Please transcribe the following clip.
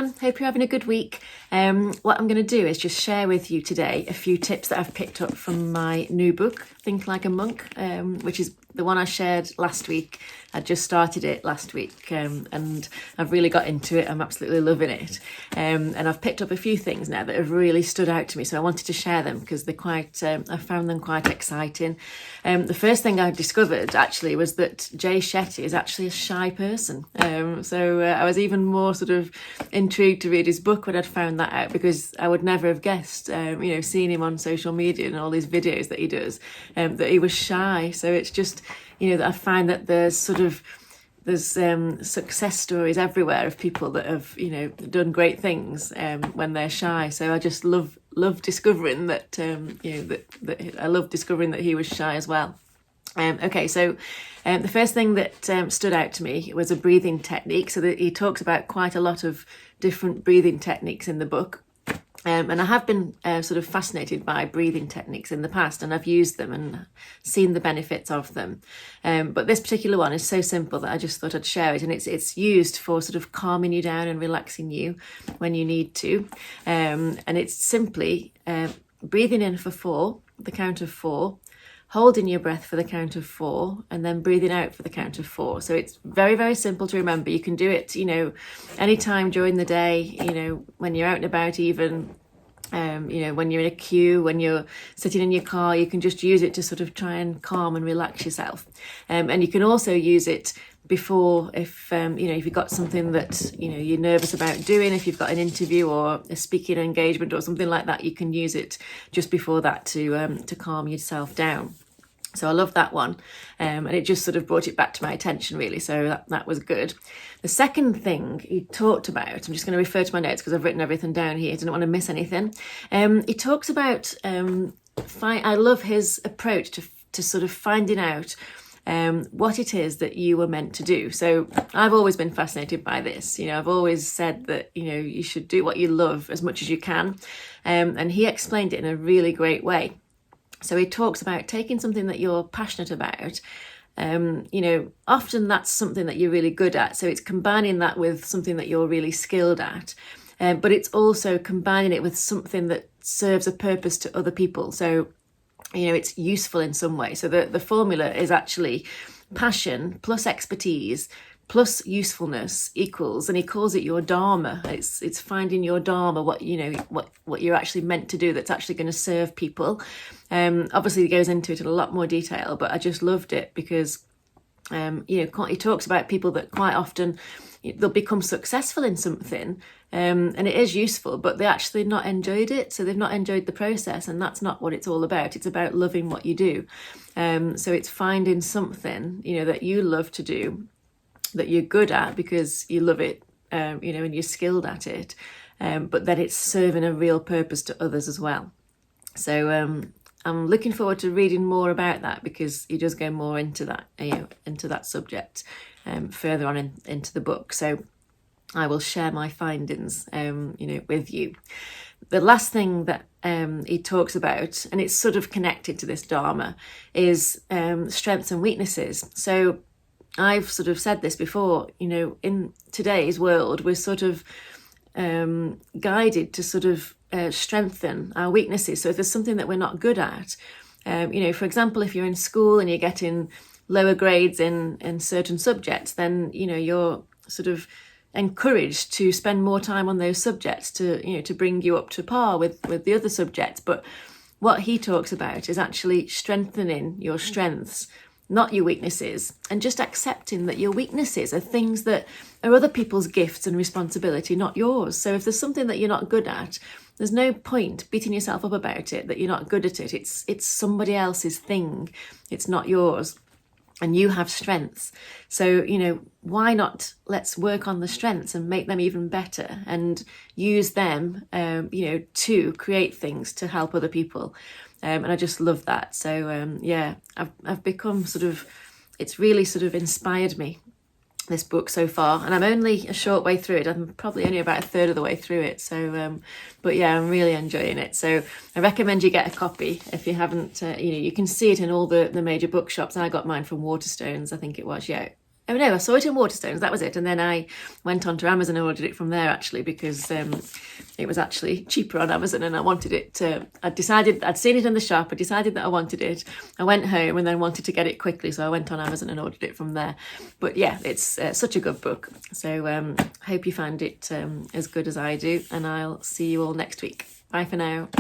everyone. Hope you're having a good week. What I'm going to do is just share with you today a few tips that I've picked up from my new book, Think Like a Monk, which is the one I shared last week. I just started it last week and I've really got into it. I'm absolutely loving it. And I've picked up a few things now that have really stood out to me. So I wanted to share them because they're quite, I found them quite exciting. The first thing I discovered actually was that Jay Shetty is actually a shy person. So I was even more sort of intrigued to read his book when I'd found that out, because I would never have guessed, seeing him on social media and all these videos that he does, that he was shy. So it's just, that I find that there's success stories everywhere of people that have, done great things when they're shy. So I just love discovering that, I love discovering that he was shy as well. So the first thing that stood out to me was a breathing technique. So that he talks about quite a lot of different breathing techniques in the book. And I have been sort of fascinated by breathing techniques in the past, and I've used them and seen the benefits of them. But this particular one is so simple that I just thought I'd share it. And it's used for sort of calming you down and relaxing you when you need to. And it's simply breathing in for 4, the count of 4, holding your breath for the count of 4, and then breathing out for the count of 4. So it's very, very simple to remember. You can do it, anytime during the day, when you're out and about, even, when you're in a queue, when you're sitting in your car, you can just use it to sort of try and calm and relax yourself. And you can also use it before, if you've got something that, you're nervous about doing, if you've got an interview or a speaking engagement or something like that, you can use it just before that to calm yourself down. So I love that one, and it just sort of brought it back to my attention, really. So that was good. The second thing he talked about, I'm just going to refer to my notes because I've written everything down here. I didn't want to miss anything. He talks about, I love his approach to sort of finding out what it is that you were meant to do. So I've always been fascinated by this. I've always said that, you should do what you love as much as you can. And he explained it in a really great way. So he talks about taking something that you're passionate about. Often that's something that you're really good at. So it's combining that with something that you're really skilled at. But it's also combining it with something that serves a purpose to other people. So, it's useful in some way. So the formula is actually passion plus expertise plus usefulness equals, and he calls it your Dharma. It's finding your Dharma, what you're actually meant to do that's actually going to serve people. Obviously he goes into it in a lot more detail, but I just loved it because he talks about people that quite often they'll become successful in something, and it is useful, but they actually not enjoyed it. So they've not enjoyed the process, and that's not what it's all about. It's about loving what you do. So it's finding something, that you love to do, that you're good at because you love it, and you're skilled at it, but that it's serving a real purpose to others as well. So I'm looking forward to reading more about that, because he does go more into that, into that subject further on into the book. So I will share my findings, with you. The last thing that he talks about, and it's sort of connected to this Dharma, is strengths and weaknesses. So I've sort of said this before, in today's world, we're sort of guided to sort of strengthen our weaknesses. So if there's something that we're not good at, for example, if you're in school and you're getting lower grades in certain subjects, then, you're sort of encouraged to spend more time on those subjects to bring you up to par with the other subjects. But what he talks about is actually strengthening your strengths, not your weaknesses, and just accepting that your weaknesses are things that are other people's gifts and responsibility, not yours. So if there's something that you're not good at, there's no point beating yourself up about it, that you're not good at it. It's somebody else's thing. It's not yours. And you have strengths. So, why not let's work on the strengths and make them even better and use them, to create things to help other people. And I just love that. So, I've become it's really sort of inspired me, this book so far. And I'm only a short way through it. I'm probably only about a third of the way through it. So, but yeah, I'm really enjoying it. So I recommend you get a copy if you haven't, you can see it in all the major bookshops. I got mine from Waterstones, I think it was, Oh no, I saw it in Waterstones, that was it. And then I went on to Amazon and ordered it from there, actually, because it was actually cheaper on Amazon, and I wanted it. I'd seen it in the shop, I decided that I wanted it. I went home and then wanted to get it quickly, so I went on Amazon and ordered it from there. But yeah, it's such a good book. So hope you find it as good as I do, and I'll see you all next week. Bye for now.